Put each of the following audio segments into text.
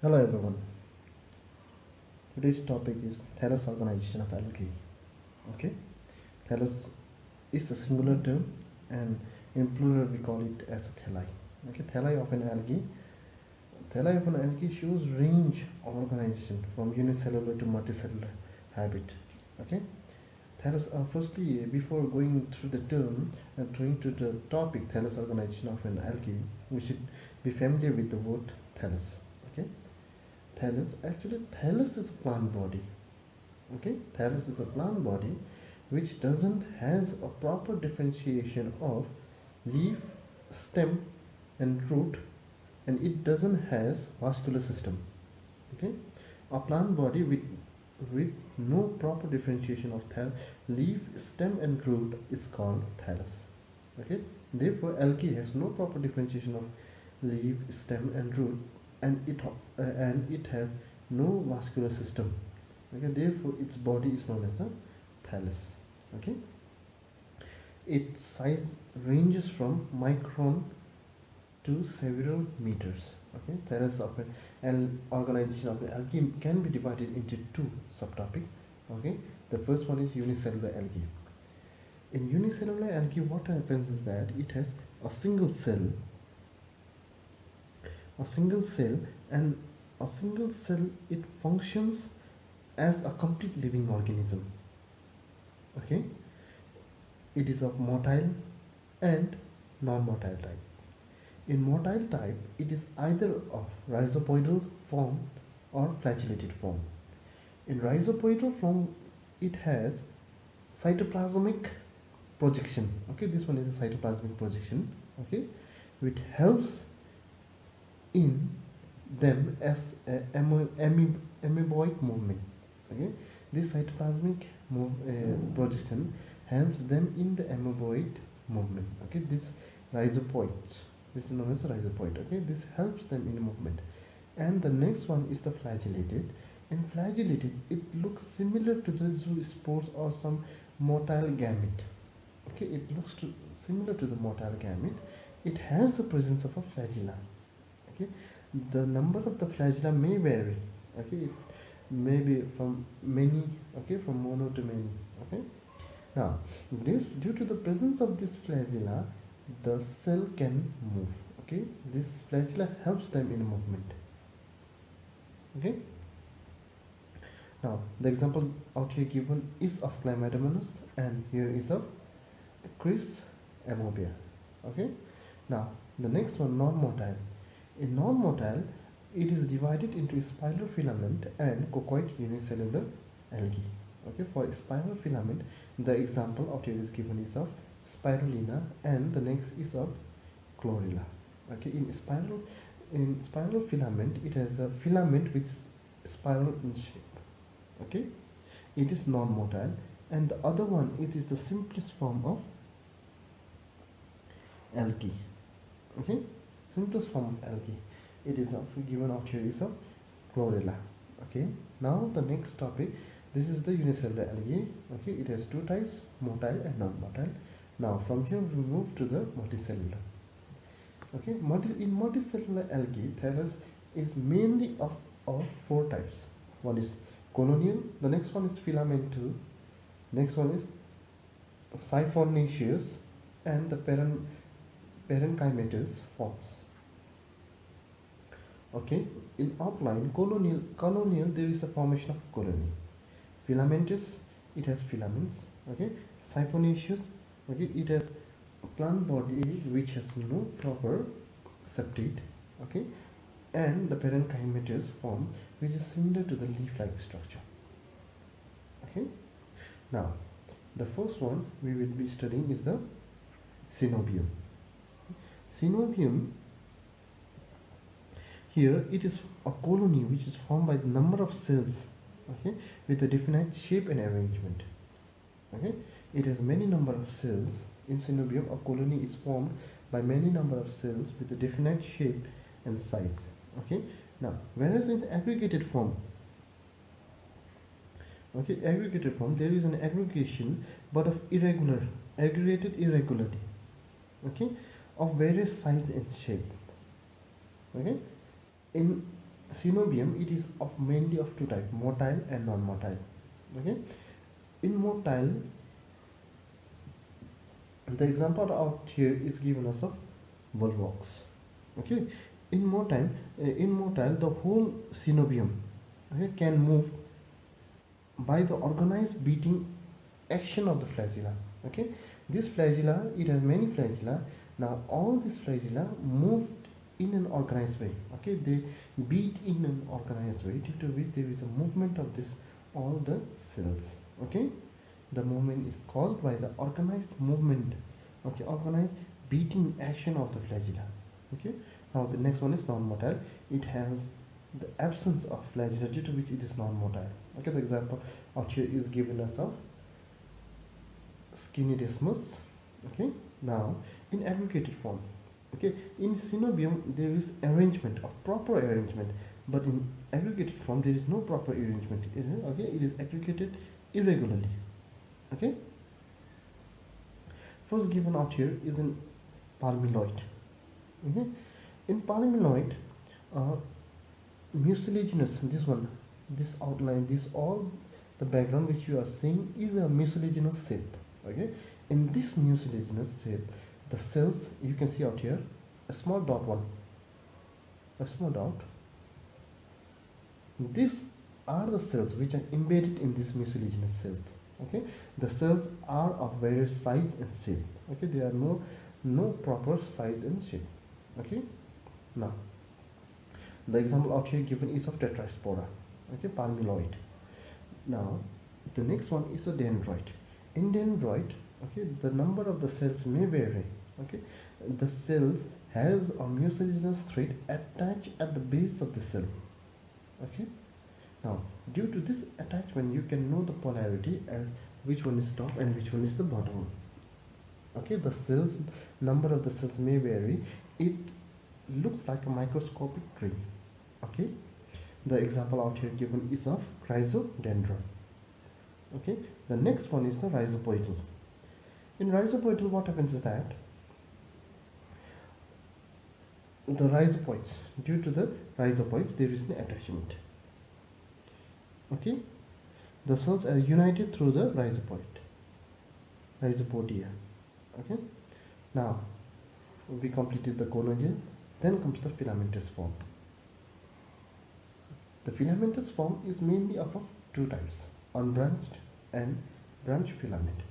Hello everyone. Today's topic is Thallus Organization of algae. Okay, Thallus is a singular term, and in plural we call it as a thalli. Okay, thalli of an algae. Thalli of an algae shows range of organization from unicellular to multicellular habit. Okay, Thallus. Firstly, before going through the term and going to the topic Thallus Organization of an algae, we should be familiar with the word thallus. Okay. Thallus is a plant body. Okay, thallus is a plant body which doesn't has a proper differentiation of leaf, stem, and root, and it doesn't has vascular system. Okay, a plant body with no proper differentiation of leaf, stem, and root is called thallus. Okay, therefore algae has no proper differentiation of leaf, stem, and root, and it has no vascular system. Okay, therefore its body is known as a thallus. Okay, its size ranges from micron to several meters. Okay, thallus of an organization of the algae can be divided into two subtopics. Okay, the first one is unicellular algae. In unicellular algae, what happens is that it has a single cell, and a single cell, it functions as a complete living organism. Okay, it is of motile and non-motile type. In motile type, it is either of rhizopoidal form or flagellated form. In rhizopoidal form, it has cytoplasmic projection. Okay, this one is a cytoplasmic projection. Okay, which helps in them as amoeboid movement. Okay, this cytoplasmic projection helps them in the amoeboid movement. Okay, this is known as rhizopoid. Okay, this helps them in movement. And the next one is the flagellated. In flagellated, it looks similar to the zoospores or some motile gamete. Okay, it looks similar to the motile gamete. It has the presence of a flagella. Okay, the number of the flagella may vary. Okay, it may be from many. Okay, from mono to many. Okay, now due to the presence of this flagella, the cell can move. Okay, this flagella helps them in movement. Okay, now the example out here given is of Chlamydomonas, and here is of Chris amobia. Okay, now the next one, non-motile. In non-motile, it is divided into spiral filament and coccoid unicellular algae. Okay, for spiral filament, the example out here is given is of spirulina, and the next is of chlorella. Okay, in spiral filament, it has a filament which is spiral in shape. Okay, it is non-motile, and the other one, it is the simplest form of algae. Okay, simplest form of algae. It is given out here is of chlorella. Okay, now the next topic, this is the unicellular algae. Okay, it has two types, motile and non-motile. Now from here we move to the multicellular. Okay, in multicellular algae, thallus is mainly of four types. One is colonial, the next one is filamentous, next one is siphonaceous, and the parenchymatous forms. Okay, in outline, colonial there is a formation of colony. Filamentous, it has filaments. Okay, siphonaceous, okay, it has a plant body which has no proper septate. Okay, and the parenchymatous form, which is similar to the leaf-like structure. Okay, now the first one we will be studying is the synovium. Synovium, here it is a colony which is formed by the number of cells, okay, with a definite shape and arrangement. Okay, it has many number of cells. In synovium, a colony is formed by many number of cells with a definite shape and size. Okay, now whereas in aggregated form, okay, aggregated form, there is an aggregation but of aggregated irregularity. Okay, of various size and shape. Okay, in Synobium, it is of mainly of two types, motile and non-motile. Okay, in motile, the example out here is given us of volvox. Okay, in motile the whole synobium, okay, can move by the organized beating action of the flagella. Okay, this flagella, it has many flagella. Now all these flagella moved in an organized way. Okay, they beat in an organized way, due to which there is a movement of this all the cells. Okay, the movement is caused by the organized movement. Okay, organized beating action of the flagella. Okay, now the next one is non-motile. It has the absence of flagella, due to which it is non-motile. Okay, the example out here is given as of skinidesmus. Okay, now in aggregated form, okay, in synobium there is arrangement of proper arrangement, but in aggregated form there is no proper arrangement. Okay, it is aggregated irregularly. Okay, first given out here is in palmilloid. Okay, in palmilloid, mucilaginous, this outline, this all the background which you are seeing is a mucilaginous shape. Okay, in this mucilaginous shape, the cells, you can see out here a small dot one, a small dot. These are the cells which are embedded in this mucilaginous cell. Okay, the cells are of various size and shape. Okay, there are no proper size and shape. Okay, now the example out here given is of tetraspora. Okay, palmilloid. Now the next one is a dendroid. In dendroid, okay, the number of the cells may vary. Okay, the cells has a mucilaginous thread attached at the base of the cell. Okay, now due to this attachment you can know the polarity as which one is top and which one is the bottom. Okay, the cells, number of the cells may vary. It looks like a microscopic tree. Okay, the example out here given is of rhizodendron. Okay, the next one is the rhizopoidal. In rhizopoidal, what happens is that the rhizopoids, due to the rhizopoids there is an attachment. Okay, the cells are united through the rhizopodia. Okay, now we completed the conoidal. Then comes the filamentous form. The filamentous form is mainly of two types, unbranched and branched filament.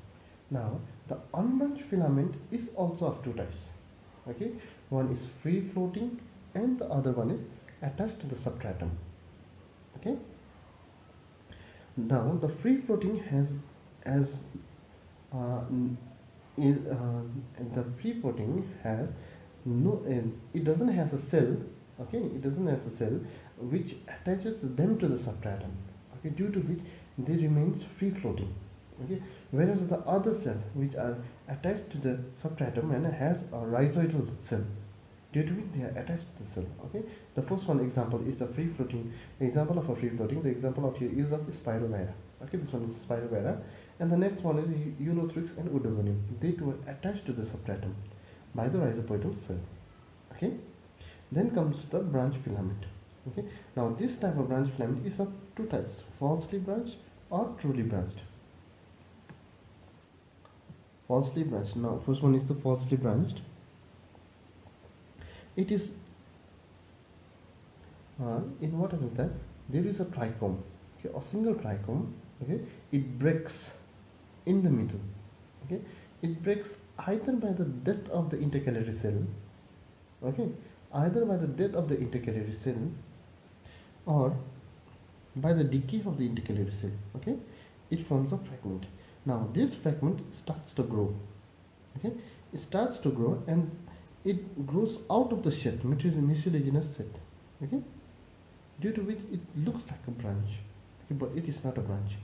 Now the unbranched filament is also of two types. Okay, one is free floating and the other one is attached to the substratum. Okay, now the free floating the free floating has no, it doesn't have a cell. Okay, it doesn't have a cell which attaches them to the substratum. Okay, due to which they remains free floating. Okay, whereas the other cell which are attached to the substratum and has a rhizoidal cell, due to which they are attached to the cell. Okay, the first one example is a free floating example of a free floating. The example of here is of Spirovera. Okay, this one is Spirovera, and the next one is Eulothrix and Udogonium. They two are attached to the substratum by the rhizopoidal cell. Okay, then comes the branch filament. Okay, now this type of branch filament is of two types, falsely branched or truly branched. Falsely branched. Now first one is the falsely branched. It is in what happens that there is a trichome, okay, a single trichome. Okay, it breaks in the middle. Okay, it breaks either by the death of the intercalary cell. Okay, either by the death of the intercalary cell or by the decay of the intercalary cell. Okay, it forms a fragment. Now this fragment starts to grow. Okay, it starts to grow and it grows out of the shed, which is a mucilaginous shed. Okay, due to which it looks like a branch, okay, but it is not a branch.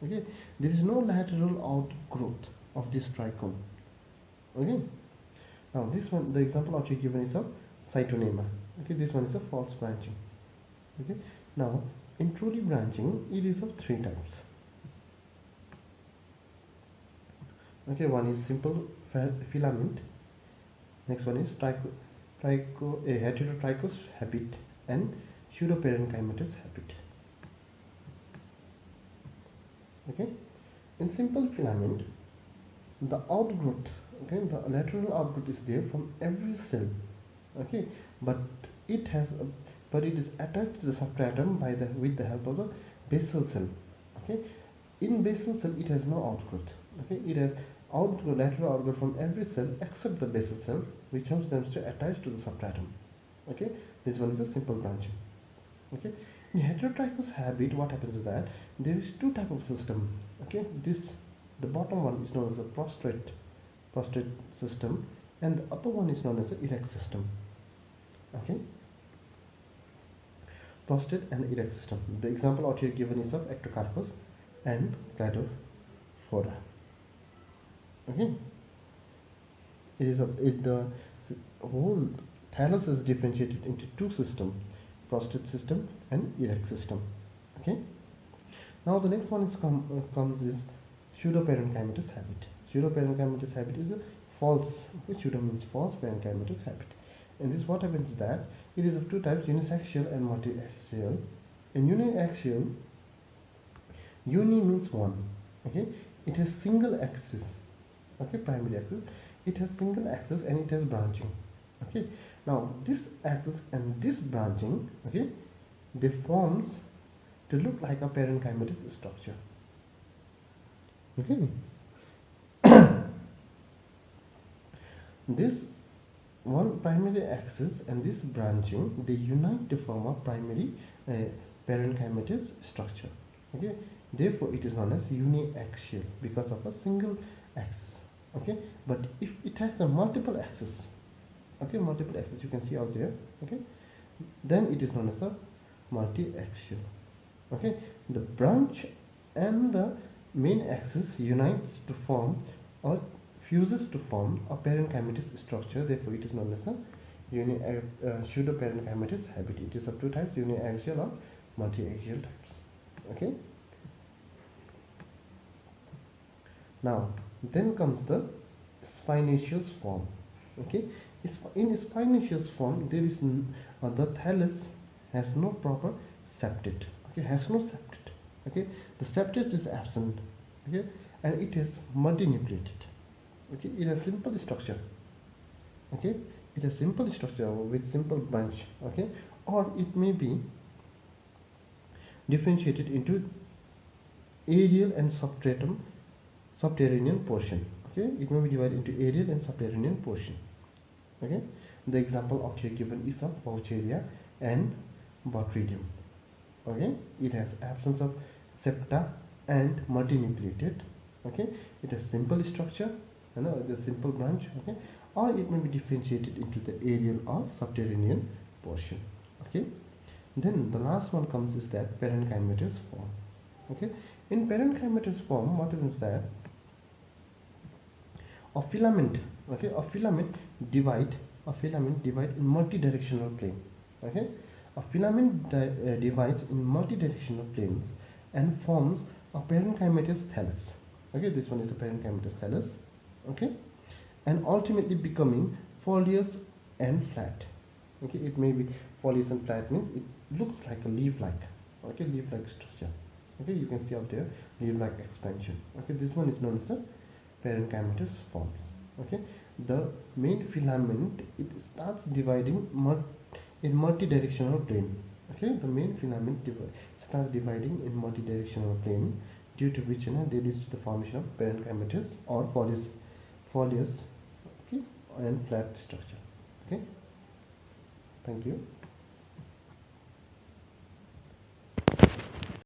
Okay, there is no lateral outgrowth of this trichome. Okay, now this one, the example of given is of cytonema. Okay, this one is a false branching. Okay, now in truly branching, it is of three types. Okay, one is simple filament. Next one is heterotrichous habit and pseudoparenchymatous habit. Okay, in simple filament, the outgrowth, okay, the lateral outgrowth is there from every cell, okay, but it is attached to the substratum with the help of the basal cell. Okay, in basal cell it has no outgrowth. Okay, it has lateral outgrowth from every cell except the basal cell, which helps them to attach to the substratum. Okay, this one is a simple branching. Okay, in heterotropous habit, what happens is that there is two type of system. Okay, the bottom one is known as a prostrate system, and the upper one is known as the erect system. Okay, prostrate and erect system. The example out here given is of ectocarpus and cladophora. Okay, the whole thallus is differentiated into two systems: prostrate system and erect system. Okay, now the next one comes is pseudoparenchymatous habit. Pseudoparenchymatous habit is a false. Okay, pseudo means false, parenchymatous habit. And this, what happens is that it is of two types: uniaxial and multiaxial. In uniaxial, uni means one. Okay, it has single axis. Okay, primary axis. It has single axis and it has branching. Okay, now this axis and this branching, okay, they forms to look like a parenchymatous structure. Okay, this one primary axis and this branching, they unite to form a primary parenchymatous structure. Okay, therefore it is known as uniaxial because of a single axis. Okay, but if it has a multiple axis, okay, multiple axis you can see out there, okay, then it is known as a multi-axial. Okay, the branch and the main axis unites to form or fuses to form a parenchymatous structure. Therefore it is known as a pseudoparenchymatous habit. It is of two types: uniaxial or multi-axial types. Okay, now then comes the spinaceous form. Okay, in spinaceous form, there is the thallus has no proper septate. Okay, has no septate. Okay, the septate is absent. Okay, and it is multinucleated. Okay, it has simple structure. Okay, it has simple structure with simple branch. Okay, or it may be differentiated into aerial and subterranean portion. Okay, it may be divided into aerial and subterranean portion. Okay, the example out here given is of Vaucheria and Botrydum. Okay, it has absence of septa and multinucleated. Okay, it has simple structure, the simple branch. Okay, or it may be differentiated into the aerial or subterranean portion. Okay, then the last one comes is that parenchymatous form. Okay, in parenchymatous form, what happens is that a filament, okay, a filament divide in multi-directional plane. Okay, a filament divides in multi-directional planes and forms a parenchymatous thallus. Okay, this one is a parenchymatous thallus. Okay, and ultimately becoming folious and flat. Okay, it may be folious and flat means it looks like a leaf-like. Okay, leaf-like structure. Okay, you can see out there leaf-like expansion. Okay, this one is known as the parenchymatous forms. Okay, the main filament, it starts dividing in multi-directional plane. Okay, the main filament starts dividing in multi-directional plane, due to which they leads to the formation of parenchymatous or folious, okay, and flat structure. Okay, thank you.